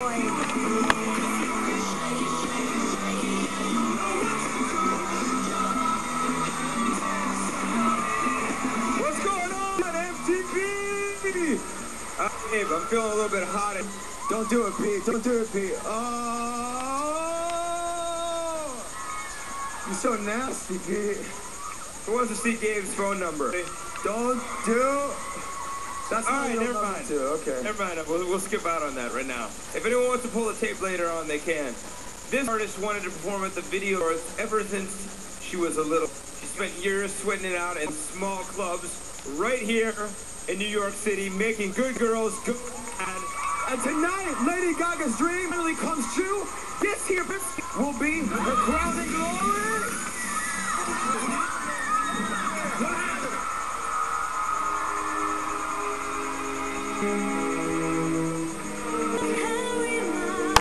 What's going on, MTV? Abe, I'm feeling a little bit hot. Don't do it, Pete. Don't do it, Pete. Oh! You're so nasty, Pete. Who wants to see Gabe's phone number? Don't do... That's all right, never mind. Okay. Never mind. We'll skip out on that right now. If anyone wants to pull the tape later on, they can. This artist wanted to perform at the video ever since she was a little. She spent years sweating it out in small clubs right here in New York City, making good girls good. And tonight, Lady Gaga's dream finally comes true. This here will be her crowning glory.